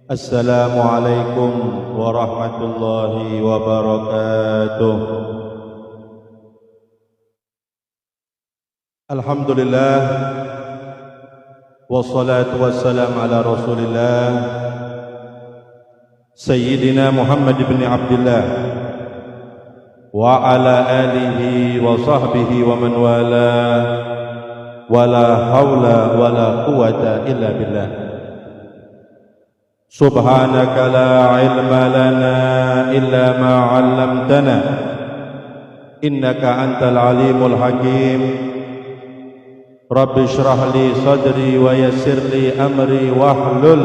Assalamualaikum warahmatullahi wabarakatuh. Alhamdulillah, wassalatu wassalam ala Rasulillah Sayyidina Muhammad ibn Abdullah wa ala alihi wa sahbihi wa man wala, wala hawla wala quwata illa billah. Subhanaka la ilma lana illa ma 'allamtana innaka antal alimul hakim. Rabbi shrah li sadri wa yassir li amri wahlul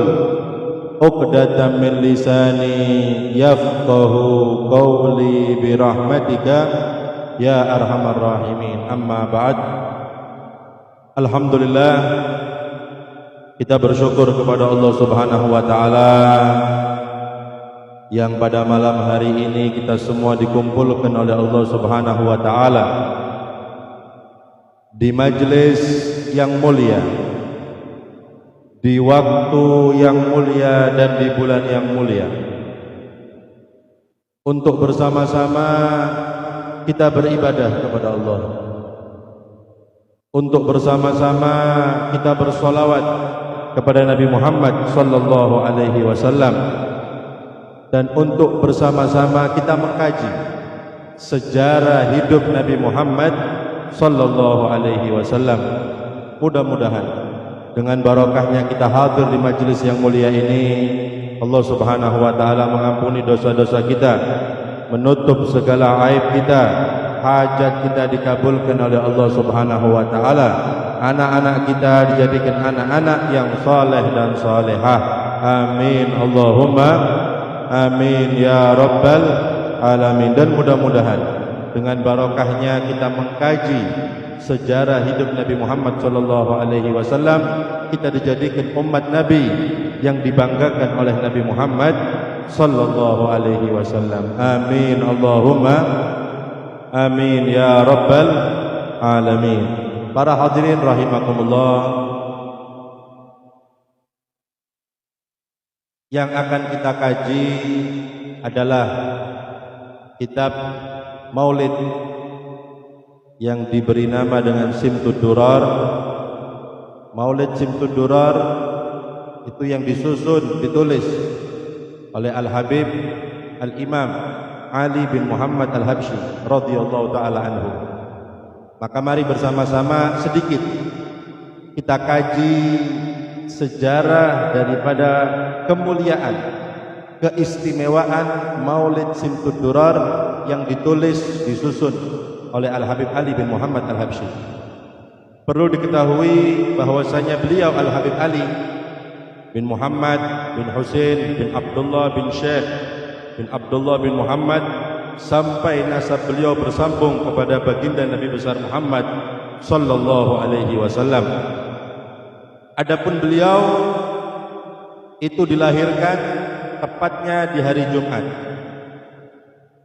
'uqdatam min lisani yafqahu qawli bi rahmatika ya arhamar rahimin. Amma ba'd. Alhamdulillah, kita bersyukur kepada Allah Subhanahu wa taala yang pada malam hari ini kita semua dikumpulkan oleh Allah Subhanahu wa taala di majelis yang mulia, di waktu yang mulia dan di bulan yang mulia, untuk bersama-sama kita beribadah kepada Allah, untuk bersama-sama kita bersolawat kepada Nabi Muhammad sallallahu alaihi wasallam, dan untuk bersama-sama kita mengkaji sejarah hidup Nabi Muhammad sallallahu alaihi wasallam. Mudah-mudahan dengan barokahnya kita hadir di majelis yang mulia ini, Allah Subhanahu wa taala mengampuni dosa-dosa kita, menutup segala aib kita, hajat kita dikabulkan oleh Allah Subhanahu wa taala, anak-anak kita dijadikan anak-anak yang saleh dan salehah. Amin Allahumma amin ya rabbal alamin. Dan mudah-mudahan dengan barokahnya kita mengkaji sejarah hidup Nabi Muhammad sallallahu alaihi wasallam, kita dijadikan umat Nabi yang dibanggakan oleh Nabi Muhammad sallallahu alaihi wasallam. Amin Allahumma amin ya rabbal alamin. Para hadirin rahimakumullah, yang akan kita kaji adalah kitab Maulid yang diberi nama dengan Simtud Durar. Maulid Simtud Durar itu yang disusun, ditulis oleh Al-Habib Al-Imam Ali bin Muhammad Al-Habsyi radhiyallahu taala anhu. Maka mari bersama-sama sedikit kita kaji sejarah daripada kemuliaan, keistimewaan Maulid Simtud Durar yang ditulis, disusun oleh Al-Habib Ali bin Muhammad Al-Habsyi. Perlu diketahui bahwasanya beliau Al-Habib Ali bin Muhammad bin Husain bin Abdullah bin Syekh bin Abdullah bin Muhammad, sampai nasab beliau bersambung kepada baginda Nabi besar Muhammad sallallahu alaihi wasallam. Adapun beliau itu dilahirkan tepatnya di hari Jumat,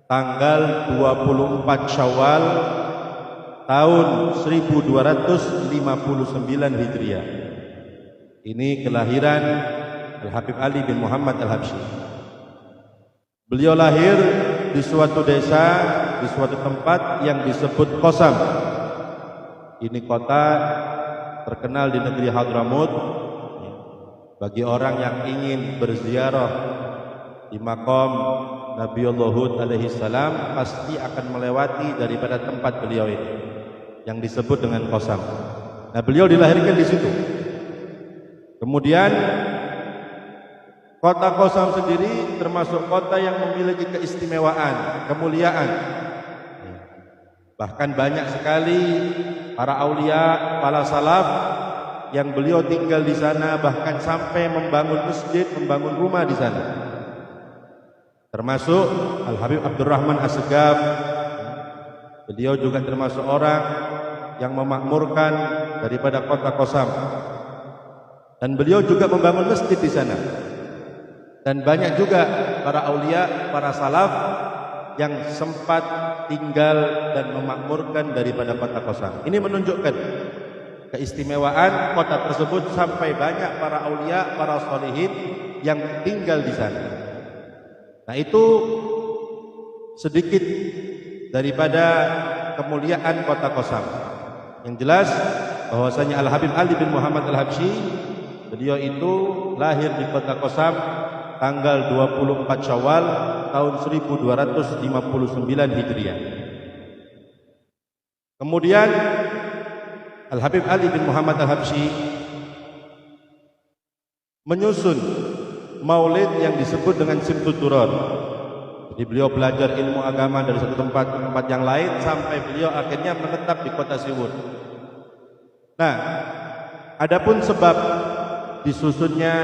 tanggal 24 Syawal tahun 1259 Hijriah. Ini kelahiran Al-Habib Ali bin Muhammad Al-Habsyi. Beliau lahir di suatu desa, di suatu tempat yang disebut Qasam. Ini kota terkenal di negeri Hadramut. Bagi orang yang ingin berziarah di makam Nabiullah Hud alaihi salam, pasti akan melewati daripada tempat beliau ini yang disebut dengan Qasam. Nah, beliau dilahirkan di situ. Kemudian kota Qasam sendiri termasuk kota yang memiliki keistimewaan, kemuliaan. Bahkan banyak sekali para aulia, para salaf yang beliau tinggal di sana, bahkan sampai membangun masjid, membangun rumah di sana. Termasuk Al-Habib Abdurrahman As-Segaf. Beliau juga termasuk orang yang memakmurkan daripada kota Qasam. Dan beliau juga membangun masjid di sana. Dan banyak juga para aulia, para salaf yang sempat tinggal dan memakmurkan daripada kota Qasam. Ini menunjukkan keistimewaan kota tersebut, sampai banyak para aulia, para sholihin yang tinggal di sana. Nah, itu sedikit daripada kemuliaan kota Qasam. Yang jelas bahwasanya Al-Habib Ali bin Muhammad Al-Habsyi, beliau itu lahir di kota Qasam tanggal 24 Syawal tahun 1259 Hijriah. Kemudian Al-Habib Ali bin Muhammad Al-Habsyi menyusun maulid yang disebut dengan Simtud Durar. Jadi beliau belajar ilmu agama dari satu tempat ke tempat yang lain sampai beliau akhirnya menetap di kota Siwut. Nah, adapun sebab disusunnya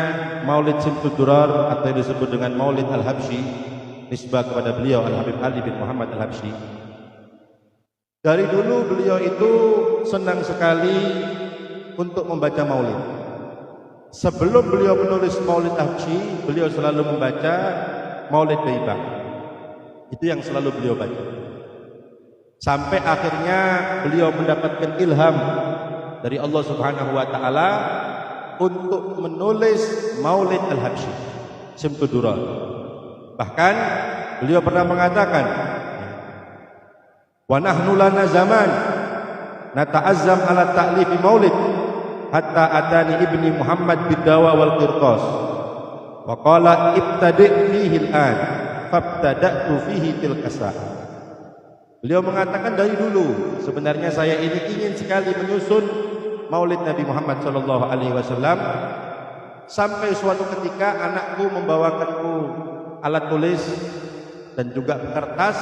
maulid Simtud Durar atau yang disebut dengan Maulid Al-Habsyi, nisbah kepada beliau Al-Habib Ali bin Muhammad Al-Habsyi. Dari dulu beliau itu senang sekali untuk membaca maulid. Sebelum beliau menulis Maulid Al-Habsyi, beliau selalu membaca Maulid Baibah. Itu yang selalu beliau baca. Sampai akhirnya beliau mendapatkan ilham dari Allah Subhanahu wa taala untuk menulis Maulid Al-Habsyi, Simtud Durar. Bahkan beliau pernah mengatakan, "Wa nahnu lana zaman nata'azzam ala ta'lifi maulid hatta atani ibni Muhammad bidawa wal qirtas wa qala ibtadi' fihi al-an fabtada'tu fihi tilka sa'ah." Beliau mengatakan dari dulu sebenarnya saya ini ingin sekali menyusun Maulid Nabi Muhammad sallallahu alaihi wasallam, sampai suatu ketika anakku membawakanku alat tulis dan juga kertas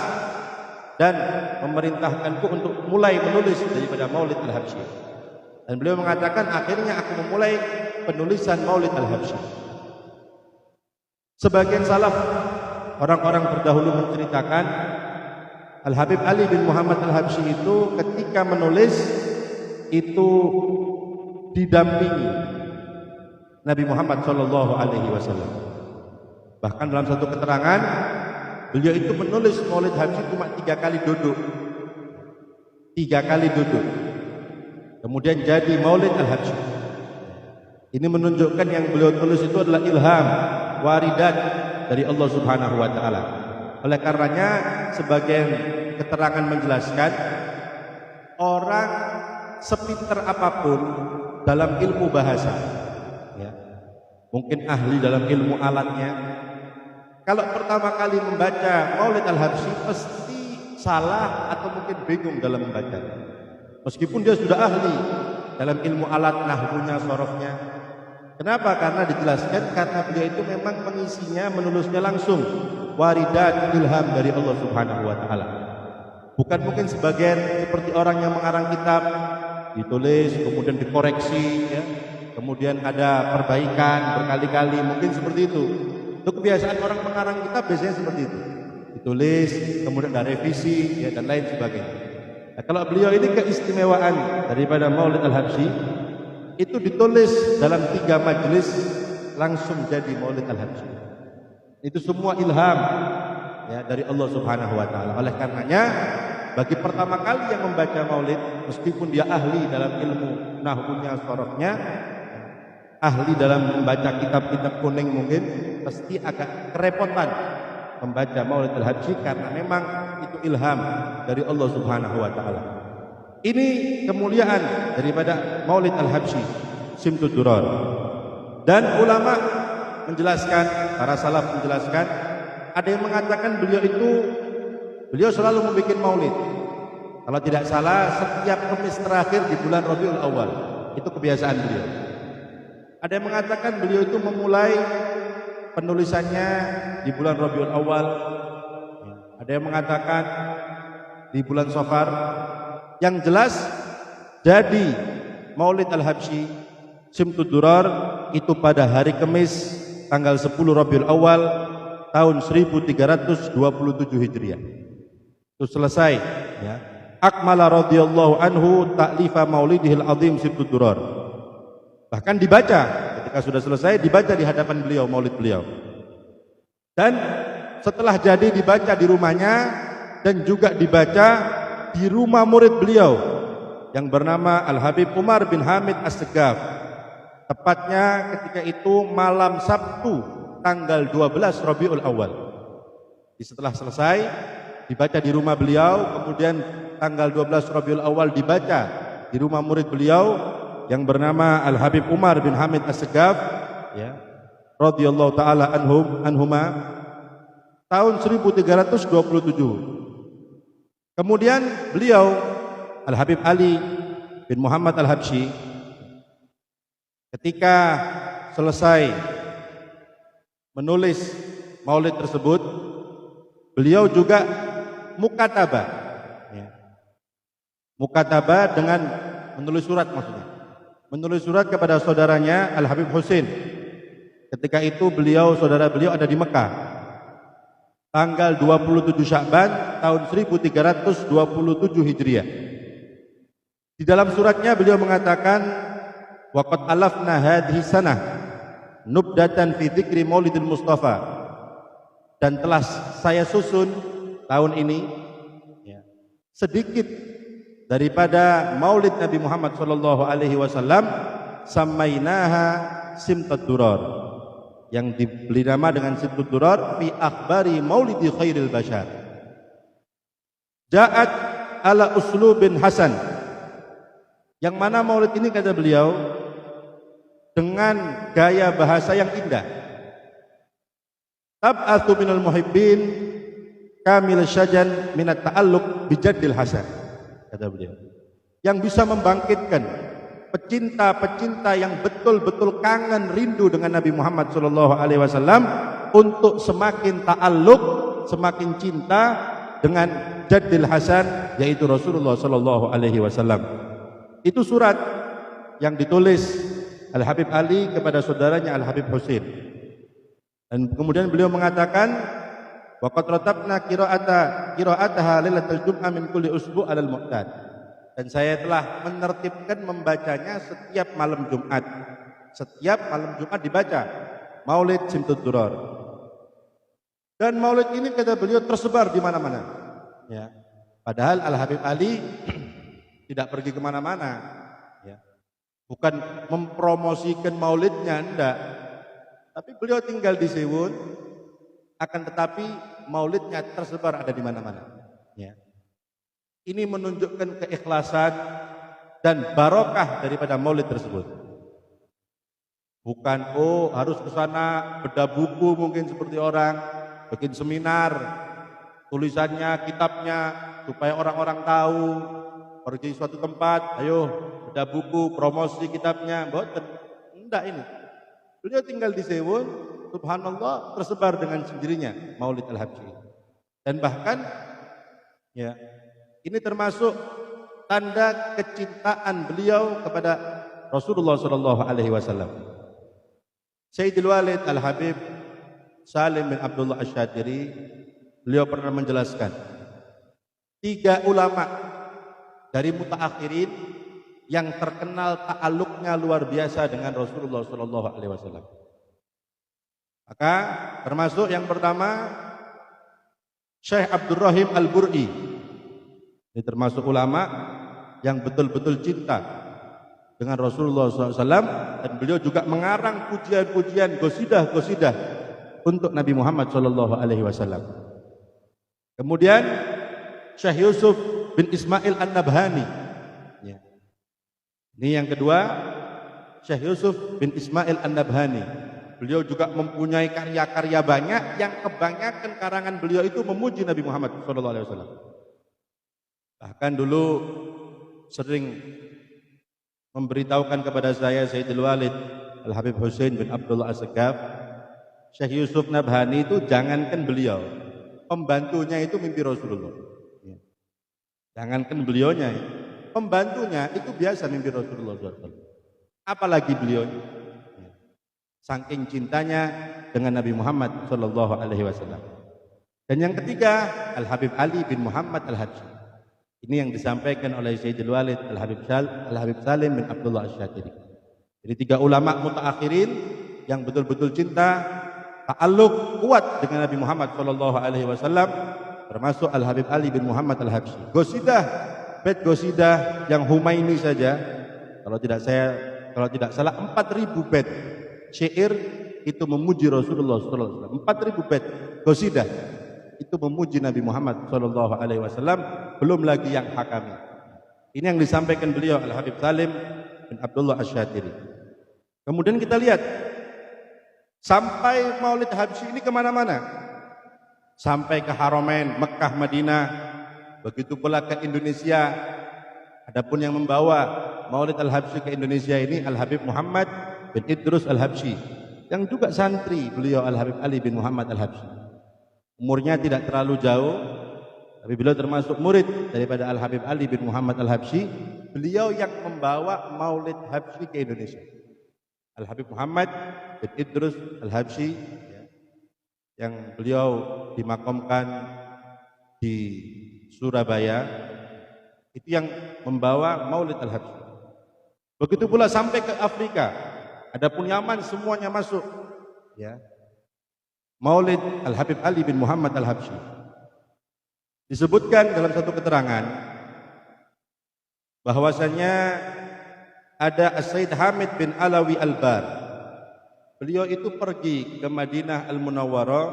dan memerintahkanku untuk mulai menulis daripada Maulid Al-Habsyi. Dan beliau mengatakan akhirnya aku memulai penulisan Maulid Al-Habsyi. Sebagian salaf, orang-orang terdahulu menceritakan Al-Habib Ali bin Muhammad Al-Habsyi itu ketika menulis itu didampingi Nabi Muhammad sallallahu alaihi wasallam. Bahkan dalam satu keterangan beliau itu menulis Maulid Habsyi cuma 3 kali duduk. 3 kali duduk. Kemudian jadi Maulid Al-Habsyi. Ini menunjukkan yang beliau tulis itu adalah ilham, waridat dari Allah Subhanahu wa taala. Oleh karenanya sebagian keterangan menjelaskan orang sepinter apapun dalam ilmu bahasa, ya, mungkin ahli dalam ilmu alatnya, kalau pertama kali membaca Maulid Al-Habsyi pasti salah atau mungkin bingung dalam membaca, meskipun dia sudah ahli dalam ilmu alat, nahwunya, sorofnya. Kenapa? Karena dijelaskan karena beliau itu memang mengisinya, menulisnya langsung waridat, ilham dari Allah Subhanahu wa taala. Bukan mungkin sebagian seperti orang yang mengarang kitab ditulis kemudian dikoreksi, ya, kemudian ada perbaikan berkali-kali, mungkin seperti itu. Itu kebiasaan orang mengarang kitab biasanya seperti itu, ditulis kemudian ada revisi, ya, dan lain sebagainya. Nah, kalau beliau ini keistimewaan daripada Maulid Al-Habsyi itu ditulis dalam 3 majelis langsung jadi Maulid Al-Habsyi. Itu semua ilham, ya, dari Allah Subhanahu wa taala. Oleh karenanya bagi pertama kali yang membaca maulid, meskipun dia ahli dalam ilmu nahwunya, sorofnya, ahli dalam membaca kitab-kitab kuning, mungkin pasti agak kerepotan membaca Maulid Al-Habsyi karena memang itu ilham dari Allah Subhanahu wa taala. Ini kemuliaan daripada Maulid Al-Habsyi, Simtud Durar. Dan ulama menjelaskan, para salaf menjelaskan, ada yang mengatakan beliau selalu membuat maulid. Kalau tidak salah setiap Kamis terakhir di bulan Rabiul Awal. Itu kebiasaan beliau. Ada yang mengatakan beliau itu memulai penulisannya di bulan Rabiul Awal. Ada yang mengatakan di bulan Safar. Yang jelas jadi Maulid Al-Habsyi Simtud Durar itu pada hari Kamis tanggal 10 Rabiul Awal tahun 1327 Hijriah. Itu selesai, ya. Akmala radhiyallahu anhu ta'lifa maulidihil azim Simtud Durar. Bahkan dibaca ketika sudah selesai, dibaca di hadapan beliau maulid beliau. Dan setelah jadi dibaca di rumahnya dan juga dibaca di rumah murid beliau yang bernama Al-Habib Umar bin Hamid As-Segaf. Tepatnya ketika itu malam Sabtu tanggal 12 Rabiul Awal. Setelah selesai dibaca di rumah beliau, kemudian tanggal 12 Rabiul Awal dibaca di rumah murid beliau yang bernama Al Habib Umar bin Hamid As-Segaf, ya, radhiyallahu taala anhuma, tahun 1327. Kemudian beliau Al Habib Ali bin Muhammad Al-Habsyi ketika selesai menulis maulid tersebut, beliau juga mukatabah, ya. Mukatabah dengan menulis surat, maksudnya menulis surat kepada saudaranya Al Habib Husain. Ketika itu saudara beliau ada di Mekah, tanggal 27 Sya'ban tahun 1327 Hijriah. Di dalam suratnya beliau mengatakan, waqad alafna hadhihi sanah nubdatan fi dzikri Maulidil Mustafa, dan telah saya susun tahun ini, ya, sedikit daripada Maulid Nabi Muhammad sallallahu alaihi wasallam, samainaha Simtud Durar, yang diberi nama dengan Simtud Durar fi akhbari Maulidi khairil bashar. Ja'at ala uslubin hasan, yang mana maulid ini, kata beliau, dengan gaya bahasa yang indah. Tab'atsu minal muhibbin kamil syajan minat ta'alluq bijaddil hasan, kata beliau, yang bisa membangkitkan pecinta-pecinta yang betul-betul kangen rindu dengan Nabi Muhammad sallallahu alaihi wasallam untuk semakin ta'alluq, semakin cinta dengan jaddil hasan, yaitu Rasulullah sallallahu alaihi wasallam. Itu surat yang ditulis Al Habib Ali kepada saudaranya Al Habib Husain. Dan kemudian beliau mengatakan, waqad ratabna qira'ataha lailatul jum'ah min kulli usbu' alal mu'tad. Dan saya telah menertibkan membacanya setiap malam Jumat. Setiap malam Jumat dibaca Maulid Simtud Durar. Dan maulid ini, kata beliau, tersebar di mana-mana, ya. Padahal Al Habib Ali tidak pergi kemana-mana, ya. Bukan mempromosikan maulidnya, enggak. Tapi beliau tinggal di Sewun, akan tetapi maulidnya tersebar ada di mana-mana, ya. Ini menunjukkan keikhlasan dan barokah daripada maulid tersebut. Bukan harus ke sana bedah buku mungkin seperti orang, bikin seminar, tulisannya, kitabnya, supaya orang-orang tahu. Pergi suatu tempat, ayo bedah buku, promosi kitabnya, mboten. Enggak ini. Beliau tinggal di Sewun, subhanallah, tersebar dengan sendirinya Maulid Al-Habsyi. Dan bahkan, ya, ini termasuk tanda kecintaan beliau kepada Rasulullah sallallahu alaihi wasallam. Sayyidul Walid Al Habib Salim bin Abdullah Asy-Syatiri, beliau pernah menjelaskan, 3 ulama dari mutaakhirin yang terkenal ta'alluqnya luar biasa dengan Rasulullah sallallahu alaihi wasallam. Maka termasuk yang pertama Syekh Abdurrahim Al-Bur'i. Ini termasuk ulama yang betul-betul cinta dengan Rasulullah SAW, dan beliau juga mengarang pujian-pujian, gosidah-gosidah untuk Nabi Muhammad SAW. Kemudian Syekh Yusuf bin Ismail An-Nabhani, ya. Ini yang kedua, Syekh Yusuf bin Ismail An-Nabhani. Beliau juga mempunyai karya-karya banyak yang kebanyakan karangan beliau itu memuji Nabi Muhammad SAW. Bahkan dulu sering memberitahukan kepada saya Sayyidul Walid Al Habib Husain bin Abdullah As-Segaf, Syekh Yusuf Nabhani itu jangankan beliau, pembantunya itu mimpi Rasulullah. Ya. Jangankan beliaunya, pembantunya itu biasa mimpi Rasulullah SAW. Apalagi beliau, ya. Saking cintanya dengan Nabi Muhammad SAW. Dan yang ketiga, Al Habib Ali bin Muhammad Al-Habsyi. Ini yang disampaikan oleh Sayyidul Walid Al Habib Salim bin Abdullah Asy-Syatiri. Jadi 3 ulama mutaakhirin yang betul-betul cinta, ta'alluq kuat dengan Nabi Muhammad SAW, termasuk Al Habib Ali bin Muhammad Al-Habsyi. Gosidah, bait gosidah yang Humaini saja, kalau tidak salah 4.000 bait syair itu memuji Rasulullah sallallahu alaihi wasallam. 4000 bait qasidah itu memuji Nabi Muhammad sallallahu alaihi wasallam, belum lagi yang hakami. Ini yang disampaikan beliau Al-Habib Salim bin Abdullah Asy-Syatiri. Kemudian kita lihat sampai Maulid Habsyi ini kemana-mana, sampai ke Haramain Mekah Madinah, begitu pula ke Indonesia. Adapun yang membawa Maulid Al-Habsyi ke Indonesia ini Al-Habib Muhammad bin Idrus Al-Habsyi, yang juga santri beliau Al-Habib Ali bin Muhammad Al-Habsyi. Umurnya tidak terlalu jauh, tapi beliau termasuk murid daripada Al-Habib Ali bin Muhammad Al-Habsyi. Beliau yang membawa Maulid Habsyi ke Indonesia. Al-Habib Muhammad bin Idrus Al-Habsyi, yang beliau dimakamkan di Surabaya, itu yang membawa Maulid Al-Habsyi. Begitu pula sampai ke Afrika, adapun Yaman semuanya masuk, ya. Maulid Al-Habib Ali bin Muhammad Al-Habsyi. Disebutkan dalam satu keterangan bahwasanya ada As-Sayyid Hamid bin Alawi Al-Bar. Beliau itu pergi ke Madinah Al-Munawwarah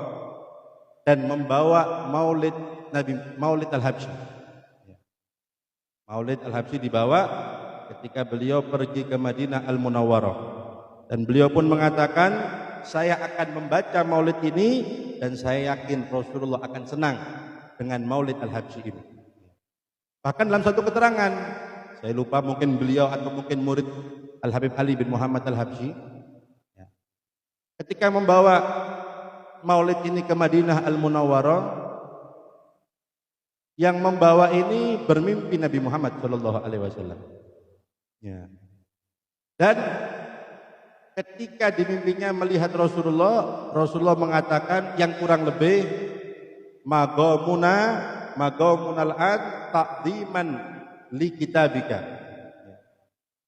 dan membawa Maulid Al-Habsyi. Maulid Al-Habsyi dibawa ketika beliau pergi ke Madinah Al-Munawwarah, dan beliau pun mengatakan, saya akan membaca maulid ini dan saya yakin Rasulullah akan senang dengan Maulid Al-Habsyi ini. Bahkan dalam satu keterangan, saya lupa mungkin beliau atau mungkin murid Al-Habib Ali bin Muhammad Al-Habsyi, ketika membawa maulid ini ke Madinah Al-Munawwarah, yang membawa ini bermimpi Nabi Muhammad sallallahu alaihi wasallam. Ya. Dan ketika di mimpinya melihat Rasulullah, Rasulullah mengatakan yang kurang lebih magamunal ad taqdiman li kitabika.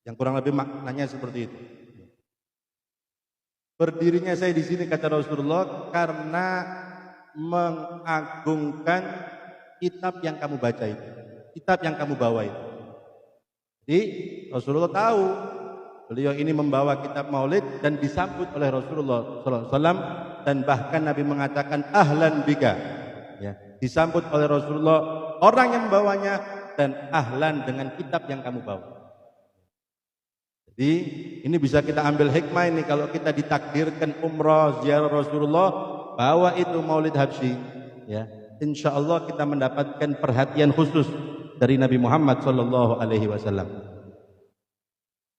Yang kurang lebih maknanya seperti itu. Berdirinya saya di sini, kata Rasulullah, karena mengagungkan kitab yang kamu baca itu, kitab yang kamu bawa itu. Jadi Rasulullah tahu beliau ini membawa kitab maulid dan disambut oleh Rasulullah SAW, dan bahkan Nabi mengatakan ahlan bika, ya, disambut oleh Rasulullah orang yang membawanya, dan ahlan dengan kitab yang kamu bawa. Jadi ini bisa kita ambil hikmah ini, kalau kita ditakdirkan umrah ziarah Rasulullah, bawa itu Maulid Habsyi, ya, insya Allah kita mendapatkan perhatian khusus dari Nabi Muhammad SAW.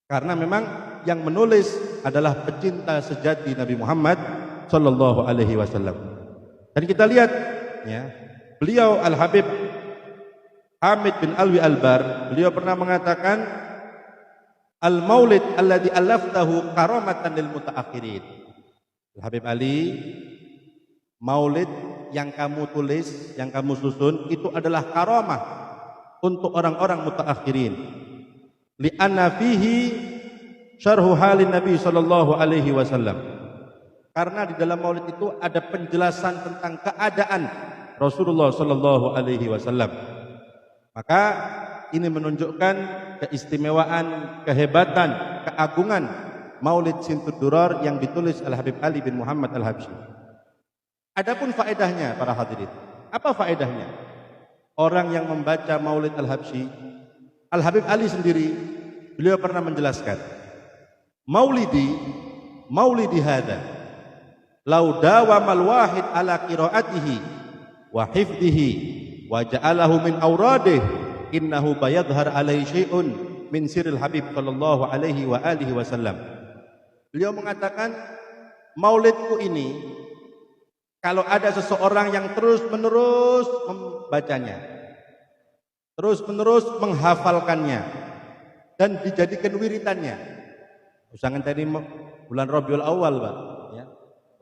Karena memang yang menulis adalah pecinta sejati Nabi Muhammad SAW. Dan kita lihat, ya, beliau Al-Habib Hamid bin Alwi Al-Bar, beliau pernah mengatakan, Al-Maulid alladhi alaftahu karamatan lil mutaakhirin. Al-Habib Ali, maulid yang kamu tulis, yang kamu susun, itu adalah karamah untuk orang-orang mutaakhirin. Li'anna fihi syarhu halin Nabi sallallahu alaihi wasallam. Karena di dalam maulid itu ada penjelasan tentang keadaan Rasulullah sallallahu alaihi wasallam. Maka ini menunjukkan keistimewaan, kehebatan, keagungan Maulid Sintud Durar yang ditulis Al-Habib Ali bin Muhammad Al-Habsyi. Adapun faedahnya para hadirin, apa faedahnya? Orang yang membaca Maulid Al-Habsyi, Al-Habib Ali sendiri, beliau pernah menjelaskan, Maulidi hadza law dawamal wahid ala qiraatihi wa hifdhihi wa ja'alahu min awradihi innahu bayadhar alaihi syai'un min sirril Habib sallallahu alaihi wa alihi wasallam. Beliau mengatakan, maulidku ini, kalau ada seseorang yang terus-menerus membacanya, terus-menerus menghafalkannya, dan dijadikan wiritannya. Usangan tadi bulan Rabiul Awal, Pak, ya.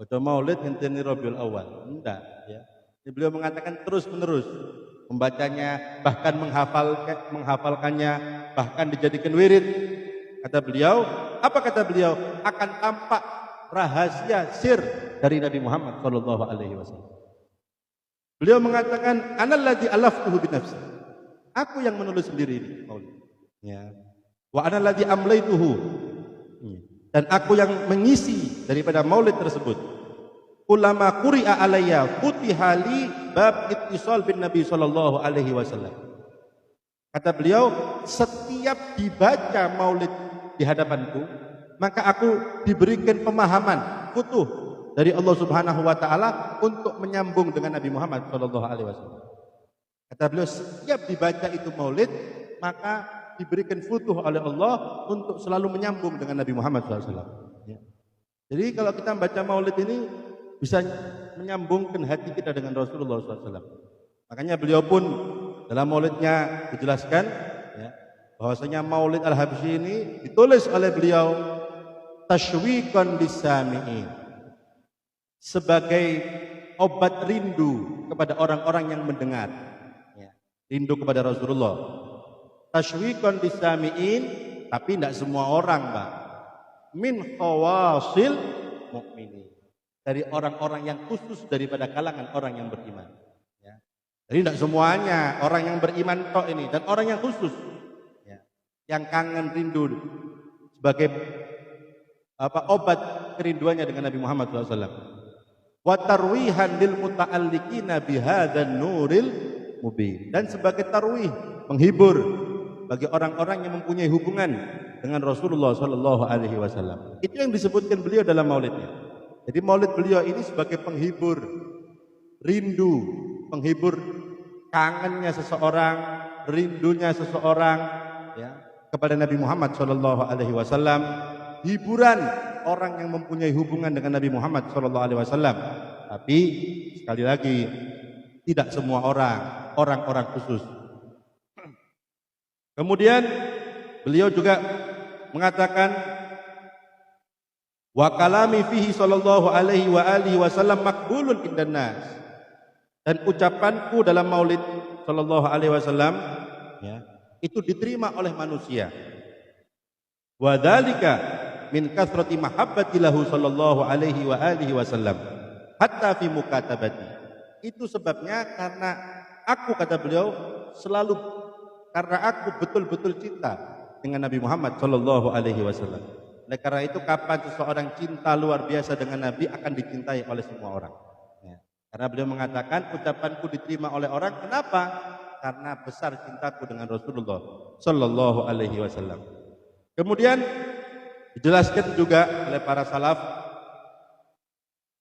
Baca maulid ngenteni Rabiul Awal. Enggak, ya. Jadi beliau mengatakan terus-menerus membacanya, bahkan menghafalkannya, bahkan dijadikan wirid. Kata beliau, apa kata beliau? Akan tampak rahasia sir dari Nabi Muhammad sallallahu alaihi wasallam. Beliau mengatakan, analladzi alaftuhu bi nafsi. Aku yang menulis sendiri ini maulid. Ya. Wa analladzi amlaituhu. dan aku yang mengisi daripada maulid tersebut. Ulama quri'a alayya futihali bab ittisal bin Nabi sallallahu alaihi wasallam. Kata beliau, setiap dibaca maulid di hadapanku, maka aku diberikan pemahaman, futuh dari Allah Subhanahu wa taala untuk menyambung dengan Nabi Muhammad sallallahu alaihi wasallam. Kata beliau, setiap dibaca itu maulid, maka diberikan futuh oleh Allah untuk selalu menyambung dengan Nabi Muhammad SAW. Ya. Jadi kalau kita membaca maulid ini bisa menyambungkan hati kita dengan Rasulullah SAW. Makanya beliau pun dalam maulidnya dijelaskan, ya, bahwasanya maulid Al-Habsyi ini ditulis oleh beliau tashwiqan lisami'in, sebagai obat rindu kepada orang-orang yang mendengar, ya, rindu kepada Rasulullah. Tashwiqan lisami'in, tapi tidak semua orang, Pak. Min khawasil mukminin, dari orang-orang yang khusus daripada kalangan orang yang beriman, ya. Jadi tidak semuanya orang yang beriman tok ini, dan orang yang khusus, ya, yang kangen rindu sebagai obat kerinduannya dengan Nabi Muhammad SAW. Wa tarwihan lil muta'alliqina bihadzan nuril mubin, dan sebagai tarwih, menghibur bagi orang-orang yang mempunyai hubungan dengan Rasulullah sallallahu alaihi wasallam. Itu yang disebutkan beliau dalam maulidnya. Jadi maulid beliau ini sebagai penghibur rindu, penghibur kangennya seseorang, rindunya seseorang, ya, kepada Nabi Muhammad sallallahu alaihi wasallam, hiburan orang yang mempunyai hubungan dengan Nabi Muhammad sallallahu alaihi wasallam. Tapi sekali lagi, tidak semua orang-orang khusus. Kemudian beliau juga mengatakan, wa kalami fihi sallallahu alaihi wa alihi wasallam maqbulun indan nas, dan ucapanku dalam maulid sallallahu alaihi wasallam, ya, itu diterima oleh manusia. Wa dzalika min kathrati mahabbati lahu sallallahu alaihi wa alihi wasallam hatta fi mukatabati. Itu sebabnya karena aku, kata beliau, karena aku betul-betul cinta dengan Nabi Muhammad sallallahu alaihi wasallam. Oleh karena itu, kapan seseorang cinta luar biasa dengan Nabi, akan dicintai oleh semua orang. Ya. Karena beliau mengatakan, ucapanku diterima oleh orang. Kenapa? Karena besar cintaku dengan Rasulullah sallallahu alaihi wasallam. Kemudian dijelaskan juga oleh para salaf,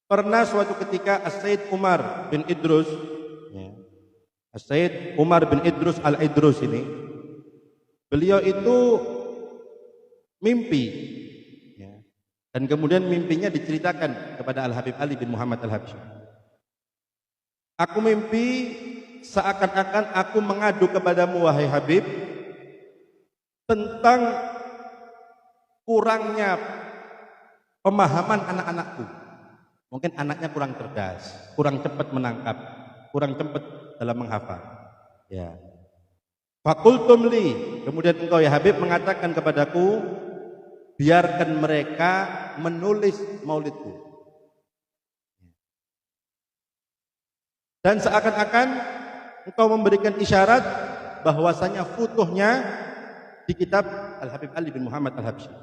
pernah suatu ketika As-Sayyid Umar bin Idrus, ya, As-Sayyid Umar bin Idrus Al-Idrus ini, beliau itu mimpi, ya, dan kemudian mimpinya diceritakan kepada Al-Habib Ali bin Muhammad Al-Habsyi. Aku mimpi seakan-akan aku mengadu kepadamu, wahai Habib, tentang kurangnya pemahaman anak-anakku. Mungkin anaknya kurang cerdas, kurang cepat menangkap, kurang cepat dalam menghafal. Ya. Fakultum li, kemudian engkau ya Habib mengatakan kepadaku, biarkan mereka menulis maulidku. Dan seakan-akan engkau memberikan isyarat bahwasanya futuhnya di kitab Al-Habib Ali bin Muhammad Al-Habsyi.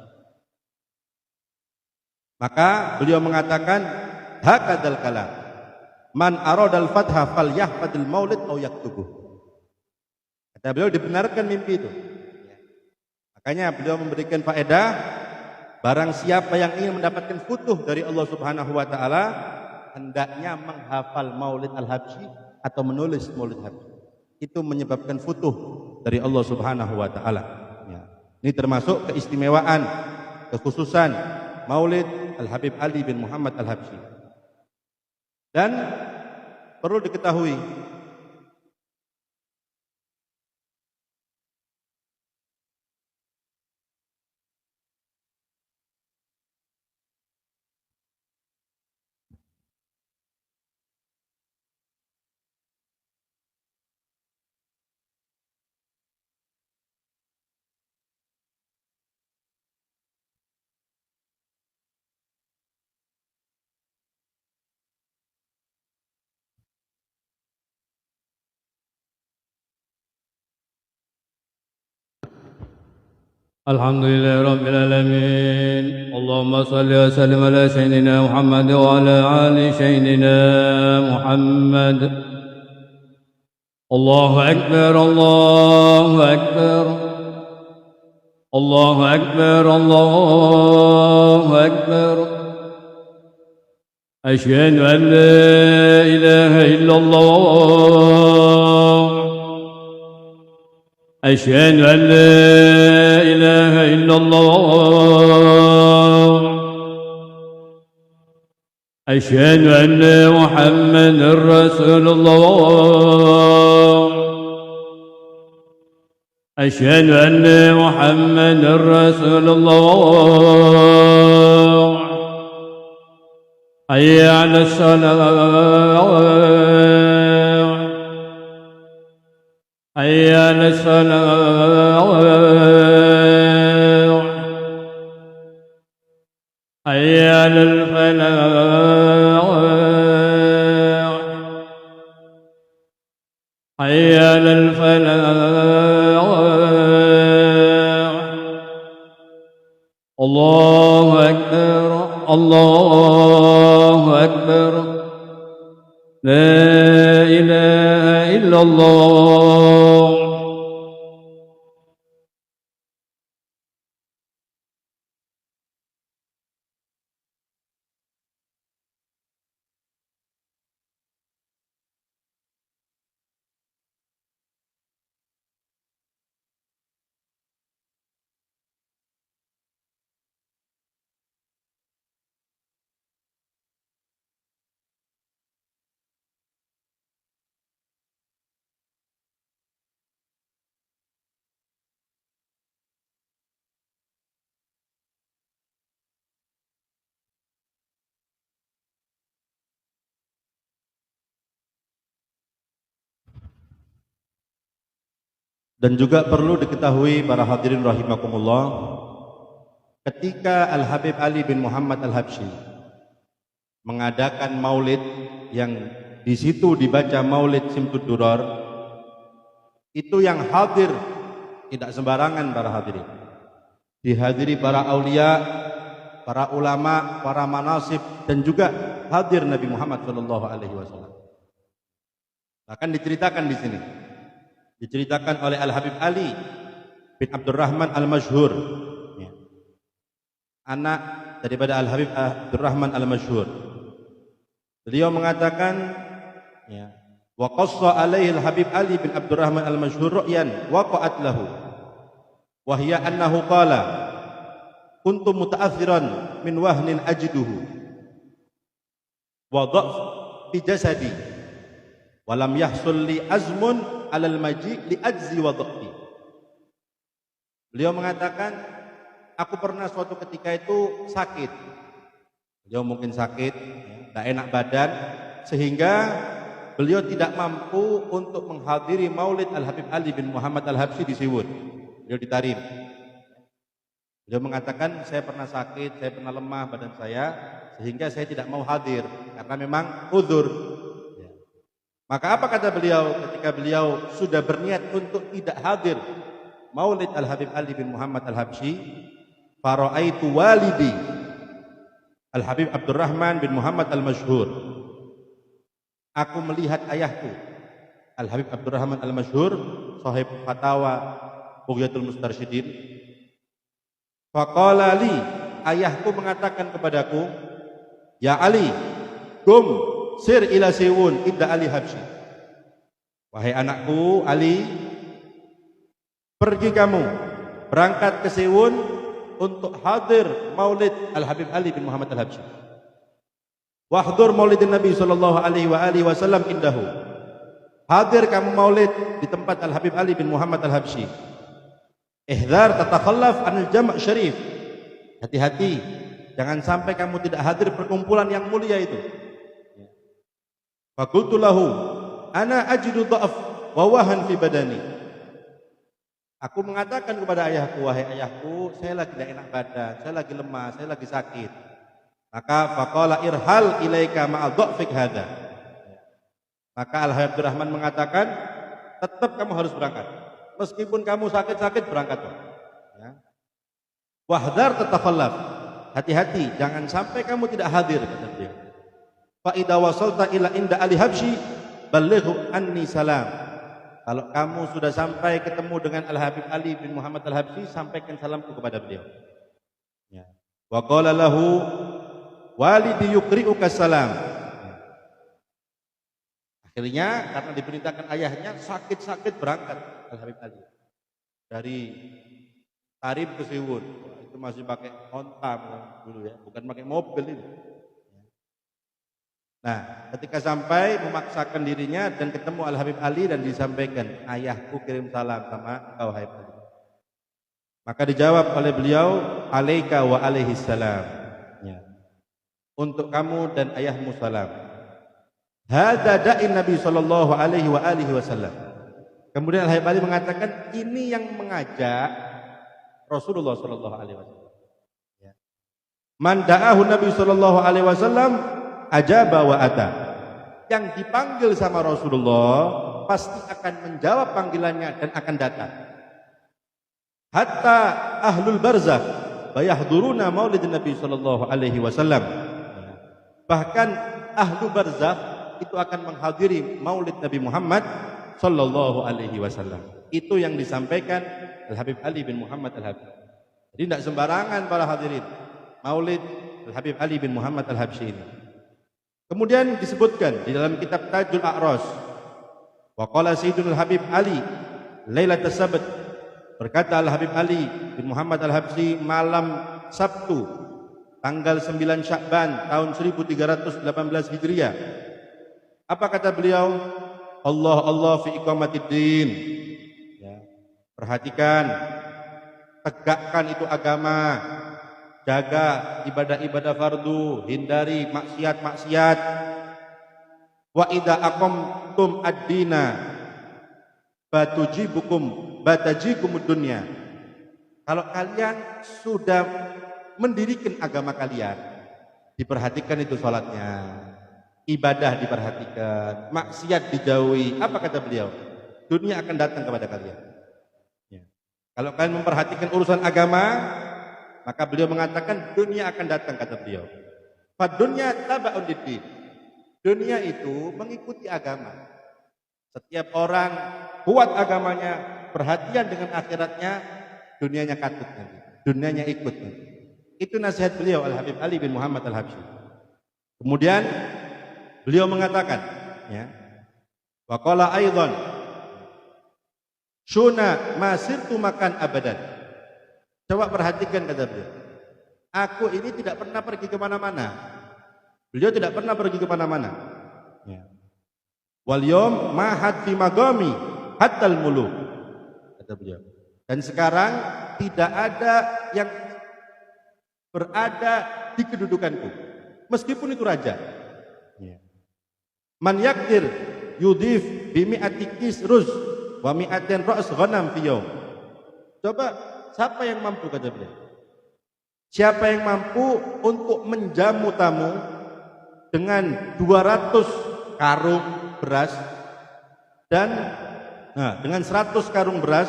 Maka beliau mengatakan, hakadzal kalam, man aradal fatha falyahfadil maulid aw yaktubuh. Kata beliau, dibenarkan mimpi itu. Makanya beliau memberikan faedah, barang siapa yang ingin mendapatkan futuh dari Allah Subhanahu wa taala, hendaknya menghafal maulid Al-Habsyi atau menulis maulid Habsyi. Itu menyebabkan futuh dari Allah Subhanahu wa taala. Ya. Ini termasuk keistimewaan, kekhususan maulid Al-Habib Ali bin Muhammad Al-Habsyi. Dan perlu diketahui, الحمد لله رب العالمين. اللهم صل وسلم على سيدنا محمد وعلى آل سيدنا محمد. الله أكبر الله أكبر الله أكبر الله أكبر. أشهد أن لا إله إلا الله. أشهد أن لا إله إلا الله. أشهد أن محمدا رسول الله. أشهد أن محمدا رسول الله. حي على الصلاة. حي على الصلاة. حي على الفلاح. حي على الفلاح. الله أكبر الله أكبر. لا إله إلا الله. Dan juga perlu diketahui para hadirin rahimakumullah, ketika Al-Habib Ali bin Muhammad Al-Habsyi mengadakan maulid yang di situ dibaca maulid Simtud Durar, itu yang hadir tidak sembarangan para hadirin. Dihadiri para aulia, para ulama, para manasib, dan juga hadir Nabi Muhammad SAW. Akan diceritakan di sini. Diceritakan oleh Al-Habib Ali bin Abdurrahman Al-Masyhur, ya, anak daripada Al-Habib Abdurrahman Al-Masyhur. Beliau mengatakan, ya, wa qassa alaihi Al-Habib Ali bin Abdurrahman Al-Masyhur ru'yan waqa'at lahu wa hiya annahu qala kuntu muta'athiran min wahnin ajiduhu wa dha'f fi jasadi wa lam yahsul li azmun alal maji li ajzi wa dhaqti. Beliau mengatakan, aku pernah suatu ketika itu sakit. Beliau mungkin sakit, tidak enak badan, sehingga beliau tidak mampu untuk menghadiri maulid Al-Habib Ali bin Muhammad Al-Habsyi di Siwut. Beliau di Tarim. Beliau mengatakan, saya pernah sakit, saya pernah lemah badan saya, sehingga saya tidak mau hadir karena memang uzur. Maka apa kata beliau ketika beliau sudah berniat untuk tidak hadir maulid Al-Habib Ali bin Muhammad Al-Habsyi? Fara'aitu walidi Al-Habib Abdurrahman bin Muhammad Al-Masyhur. Aku melihat ayahku Al-Habib Abdurrahman Al-Masyhur, sahib fatwa Bughyatul Mustarsyidin. Faqala li, ayahku mengatakan kepadaku, ya Ali, gum sir ila Siwun ibda Ali Habsyi. Wahai anakku Ali, pergi kamu berangkat ke Siwun untuk hadir maulid Al-Habib Ali bin Muhammad Al-Habsyi. Wahdur maulidin Nabi sallallahu alaihi wasallam indahu. Hadir kamu maulid di tempat Al-Habib Ali bin Muhammad Al-Habsyi. Ihdhar tatakhallaf anil jama' syarif. Hati-hati, jangan sampai kamu tidak hadir perkumpulan yang mulia itu. Faqultu lahu ana ajidu dha'af wa wahan fi badani. Aku mengatakan kepada ayahku, wahai ayahku, saya lagi tidak enak badan, saya lagi lemah, saya lagi sakit. Maka faqala irhal ilaika ma'a dha'fik hadza. Maka Al-Habib Abdurrahman mengatakan, tetap kamu harus berangkat. Meskipun kamu sakit-sakit berangkat. Ya. Wahdar tatakhallaf. Hati-hati, jangan sampai kamu tidak hadir, kata beliau. Fa idza wasalta ila inda ali habsyi ballighu anni salam. Kalau kamu sudah sampai ketemu dengan Al Habib Ali bin Muhammad Al Habsyi, sampaikan salamku kepada beliau. Ya. Wa qala lahu walidi yuqri'uka salam. Akhirnya karena diperintahkan ayahnya, sakit-sakit berangkat Al Habib Ali dari Tarib ke Siwun. Itu masih pakai onta dulu ya, bukan pakai mobil ini. Nah, ketika sampai memaksakan dirinya dan ketemu Al Habib Ali dan disampaikan, ayahku kirim salam sama engkau Habib Ali. Maka dijawab oleh beliau, alaika wa alaihi salam. Ya. Untuk kamu dan ayahmu salam. Hadza da'in Nabi sallallahu alaihi wa alihi wasallam. Kemudian Al Habib Ali mengatakan, ini yang mengajak Rasulullah sallallahu alaihi wasallam. Ya. Man da'ahu Nabi sallallahu alaihi wasallam ajaba wa ata. Yang dipanggil sama Rasulullah pasti akan menjawab panggilannya dan akan datang. Hatta ahlul barzakh bayahduruna maulid Nabi sallallahu alaihi wasallam. Bahkan ahlu barzakh itu akan menghadiri maulid Nabi Muhammad sallallahu alaihi wasallam. Itu yang disampaikan Al Habib Ali bin Muhammad Al Habsyi. Jadi tidak sembarangan para hadirin maulid Al Habib Ali bin Muhammad Al Habsyi ini. Kemudian disebutkan di dalam kitab Tajul A'ras, wa qala Sayyidul Habib Ali Lailatul Sabt, berkata Al Habib Ali bin Muhammad Al Habsyi malam Sabtu tanggal 9 Sya'ban tahun 1318 Hijriah. Apa kata beliau? Allah Allah fi iqamatiddin. Ya. Perhatikan, tegakkan itu agama. Jaga ibadah-ibadah fardu, hindari maksiat-maksiat. Wa idza aqamtum ad-dina batajikumud dunya. Kalau kalian sudah mendirikan agama kalian, diperhatikan itu salatnya, ibadah diperhatikan, maksiat dijauhi. Apa kata beliau? Dunia akan datang kepada kalian. Ya. Kalau kalian memperhatikan urusan agama, maka beliau mengatakan dunia akan datang, kata beliau. Fadunya taba'un lid-din. Dunia itu mengikuti agama. Setiap orang kuat agamanya, perhatian dengan akhiratnya, dunianya katut nanti. Dunianya ikut nanti. Itu nasihat beliau Al Habib Ali bin Muhammad Al Habsyi. Kemudian beliau mengatakan, ya, wa qala aidan syuna masirtu makan abadan. Coba perhatikan, kata beliau, aku ini tidak pernah pergi kemana-mana. Beliau tidak pernah pergi kemana-mana. Ya. Wal yawm mahad fi magami hatal muluk, kata beliau. Dan sekarang tidak ada yang berada di kedudukanku, meskipun itu raja. Ya. Man yakdir yudif bi mi'ati kisruz wa mi'atin ra's ghanam fi yawm. Coba siapa yang mampu, kata beliau? Siapa yang mampu untuk menjamu tamu dengan 200 karung beras dan dengan 100 karung beras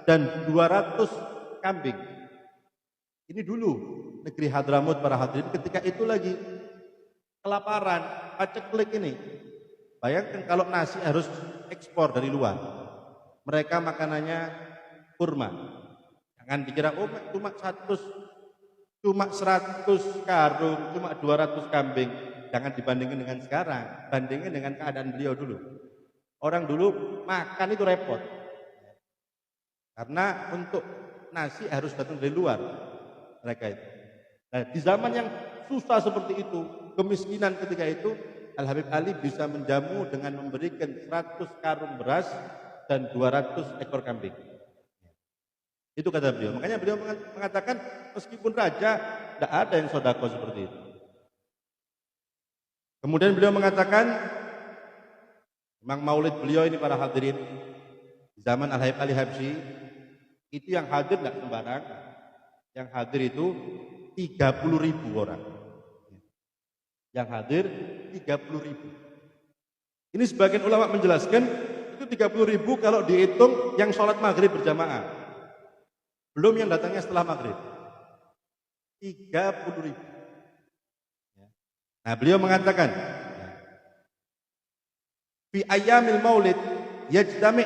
dan 200 kambing. Ini dulu negeri Hadramut para hadirin, ketika itu lagi kelaparan, paceklik ini. Bayangkan kalau nasi harus ekspor dari luar. Mereka makanannya kurma. Jangan dikira cuma 100 karung, cuma 200 kambing. Jangan dibandingkan dengan sekarang, bandingin dengan keadaan beliau dulu. Orang dulu makan itu repot. Karena untuk nasi harus datang dari luar mereka itu. Nah, di zaman yang susah seperti itu, kemiskinan ketika itu, Al Habib Ali bisa menjamu dengan memberikan 100 karung beras dan 200 ekor kambing. Itu kata beliau. Makanya beliau mengatakan meskipun raja tidak ada yang sodako seperti itu. Kemudian beliau mengatakan, memang maulid beliau ini para hadirin di zaman Al Habib Ali Habsyi itu yang hadir tidak sembarang. Yang hadir itu 30.000 orang. Yang hadir 30.000. Ini sebagian ulama menjelaskan itu 30.000 kalau dihitung yang sholat maghrib berjamaah. Belum yang datangnya setelah maghrib. 30.000. Nah, beliau mengatakan, fi ayyamil maulid yajtami'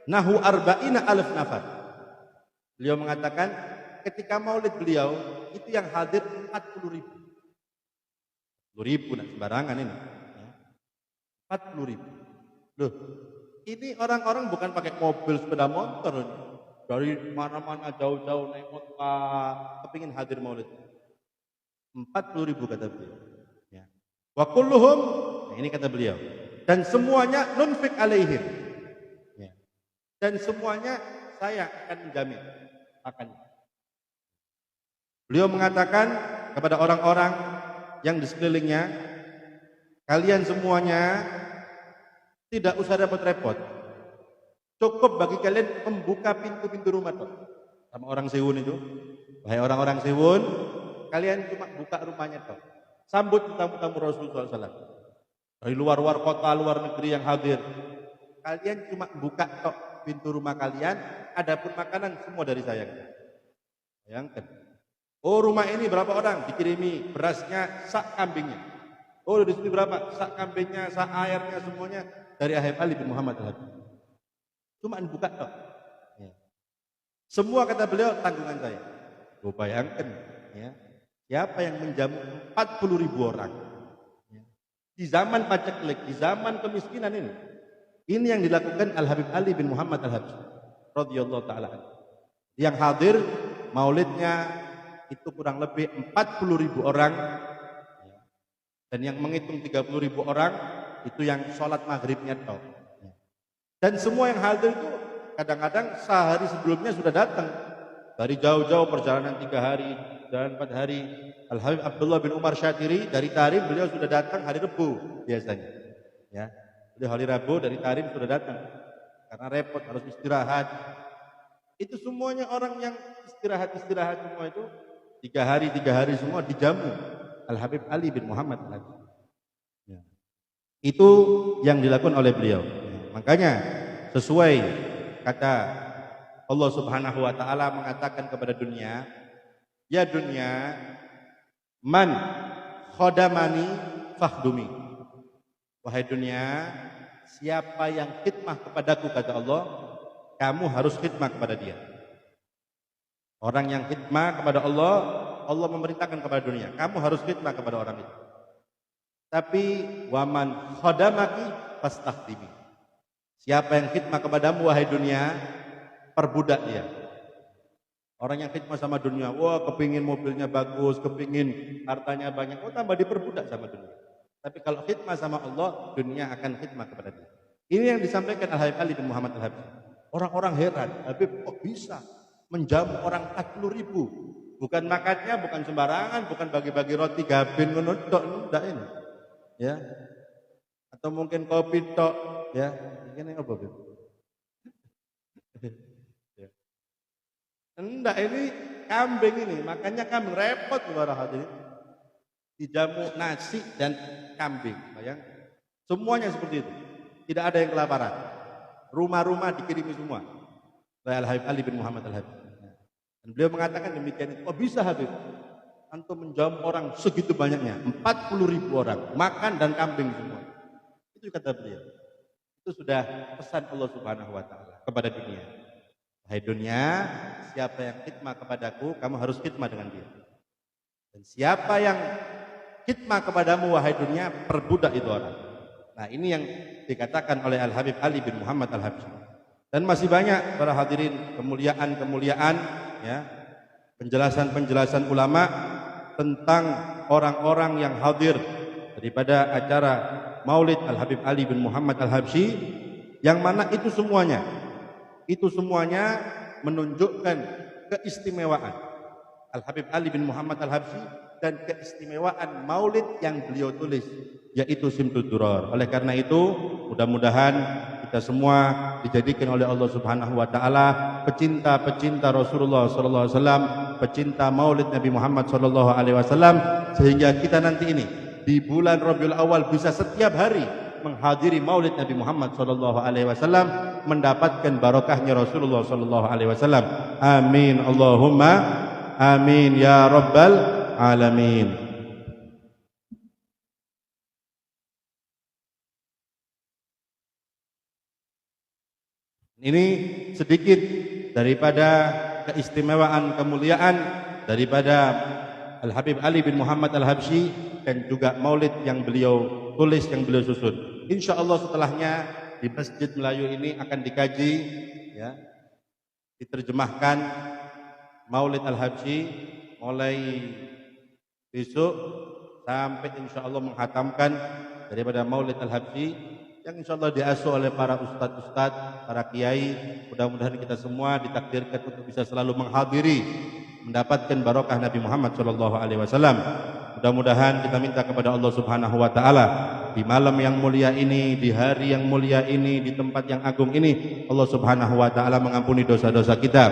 nahu arba'ina alf nafar. Beliau mengatakan ketika maulid beliau itu yang hadir 40.000. 10.000 nak sembarangan ini. 40.000. Loh, ini orang-orang bukan pakai mobil sepeda motor ini. Dari mana-mana jauh-jauh naik motor kepingin hadir maulid. 40.000 kata beliau. Ya. Wa kulluhum, nah ini kata beliau. Dan semuanya nunfik alaihim. Ya. Dan semuanya saya akan menjamin akan. Beliau mengatakan kepada orang-orang yang di sekelilingnya, kalian semuanya tidak usah repot-repot. Cukup bagi kalian membuka pintu-pintu rumah toh. Sama orang Sewun itu. Wahai orang-orang Sewun, kalian cuma buka rumahnya toh. Sambut tamu-tamu Rasulullah SAW. Dari luar-luar kota, luar negeri yang hadir. Kalian cuma buka toh pintu rumah kalian, adapun makanan semua dari saya. Bayangkan. Oh, rumah ini berapa orang? Dikirimi berasnya, sak kambingnya. Oh, di sini berapa? Sak kambingnya, sak airnya, semuanya dari Habib Ali bin Muhammad Al-Habsyi. Cuma buka toh. Ya. Semua kata beliau tanggungan saya. Gue bayangkan, ya, siapa yang menjamu 40.000 orang ya. Di zaman paceklik, di zaman kemiskinan ini yang dilakukan Al-Habib Ali bin Muhammad Al-Habsyi radhiyallahu taala. Yang hadir maulidnya itu kurang lebih 40.000 orang ya. Dan yang menghitung 30.000 orang itu yang sholat maghribnya toh. Dan semua yang hadir itu kadang-kadang sehari sebelumnya sudah datang dari jauh-jauh perjalanan 3 hari dan 4 hari. Al-Habib Abdullah bin Umar Syatiri dari Tarim beliau sudah datang hari Rabu biasanya. Ya, beliau hari Rabu dari Tarim sudah datang karena repot harus istirahat. Itu semuanya orang yang istirahat semua itu 3 hari semua dijamu Al-Habib Ali bin Muhammad Al-Habsyi. Ya. Itu yang dilakukan oleh beliau. Makanya sesuai kata Allah Subhanahu wa taala mengatakan kepada dunia, ya dunia, man khodamani fakhdumi. Wahai dunia, siapa yang khidmah kepadaku kata Allah, kamu harus khidmah kepada dia. Orang yang khidmah kepada Allah, Allah memerintahkan kepada dunia, kamu harus khidmah kepada orang itu. Tapi waman khodamaki fastakhdimi. Siapa yang khidmah kepadamu wahai dunia, perbudak dia. Orang yang khidmah sama dunia, wah kepingin mobilnya bagus, kepingin hartanya banyak, oh tambah diperbudak sama dunia. Tapi kalau khidmah sama Allah, dunia akan khidmah kepada dia. Ini yang disampaikan Al-Habib Ali bin Muhammad Al-Habsyi. Orang-orang heran, Habib kok bisa menjamu orang 40.000? Bukan makannya, bukan sembarangan, bukan bagi-bagi roti gabin menudok, enggak ini. Ya. Atau mungkin kopi tok, ya. Ini apa, Bib? Ya. Enggak, ini kambing ini, makanya kambing repot para hadirin. Dijamu nasi dan kambing, bayang. Semuanya seperti itu. Tidak ada yang kelaparan. Rumah-rumah dikirimi semua oleh Al-Habib Ali bin Muhammad Al-Habsyi. Dan beliau mengatakan demikian itu. Oh bisa Habib, antum menjamu orang segitu banyaknya, 40.000 orang, makan dan kambing semua. Itu kata beliau. Itu sudah pesan Allah Subhanahu wa taala kepada dunia. Hai dunia, siapa yang khidmah kepadaku, kamu harus khidmah dengan dia. Dan siapa yang khidmah kepadamu wahai dunia, perbudak itu orang. Nah, ini yang dikatakan oleh Al-Habib Ali bin Muhammad Al-Habsyi. Dan masih banyak para hadirin kemuliaan-kemuliaan ya, penjelasan-penjelasan ulama tentang orang-orang yang hadir daripada acara Maulid Al-Habib Ali bin Muhammad Al-Habsyi, yang mana itu semuanya menunjukkan keistimewaan Al-Habib Ali bin Muhammad Al-Habsyi dan keistimewaan maulid yang beliau tulis, yaitu Simtud Durar. Oleh karena itu, mudah-mudahan kita semua dijadikan oleh Allah Subhanahu wa taala pecinta-pecinta Rasulullah sallallahu alaihi wasallam, pecinta maulid Nabi Muhammad sallallahu alaihi wasallam, sehingga kita nanti ini di bulan Rabiul Awal bisa setiap hari menghadiri maulid Nabi Muhammad sallallahu alaihi wasallam, mendapatkan barokahnya Rasulullah sallallahu alaihi wasallam. Amin Allahumma Amin ya rabbal alamin. Ini sedikit daripada keistimewaan, kemuliaan daripada Al-Habib Ali bin Muhammad Al-Habsyi dan juga maulid yang beliau tulis, yang beliau susun. InsyaAllah setelahnya di Masjid Melayu ini akan dikaji, ya, diterjemahkan maulid Al-Habsyi mulai besok sampai insyaallah menghatamkan daripada maulid Al-Habsyi yang insyaallah diasuh oleh para ustadz-ustadz, para kiai. Mudah-mudahan kita semua ditakdirkan untuk bisa selalu menghadiri, mendapatkan barokah Nabi Muhammad SAW. Mudah-mudahan kita minta kepada Allah Subhanahu wa taala di malam yang mulia ini, di hari yang mulia ini, di tempat yang agung ini, Allah Subhanahu wa taala mengampuni dosa-dosa kita,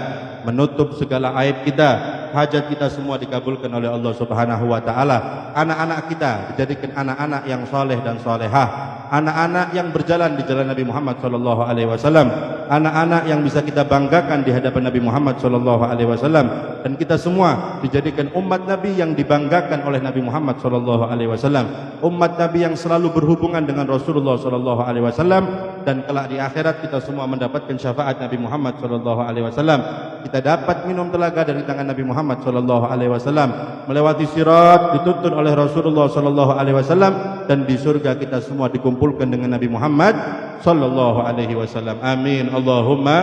menutup segala aib kita, hajat kita semua dikabulkan oleh Allah Subhanahu wa taala. Anak-anak kita dijadikan anak-anak yang soleh dan solehah, anak-anak yang berjalan di jalan Nabi Muhammad SAW, anak-anak yang bisa kita banggakan di hadapan Nabi Muhammad SAW, dan kita semua dijadikan umat Nabi yang dibanggakan oleh Nabi Muhammad SAW, umat Nabi yang selalu berhubungan dengan Rasulullah SAW, dan kelak di akhirat kita semua mendapatkan syafaat Nabi Muhammad SAW. Kita dapat minum telaga dari tangan Nabi Muhammad SAW, melewati sirat dituntun oleh Rasulullah SAW, dan di surga kita semua dikumpulkan dengan Nabi Muhammad SAW. Amin Allahumma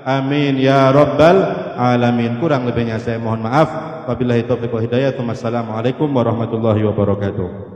amin ya rabbal alamin. Kurang lebihnya saya mohon maaf. Wabillahi taufiq wa hidayah. Wassalamualaikum warahmatullahi wabarakatuh.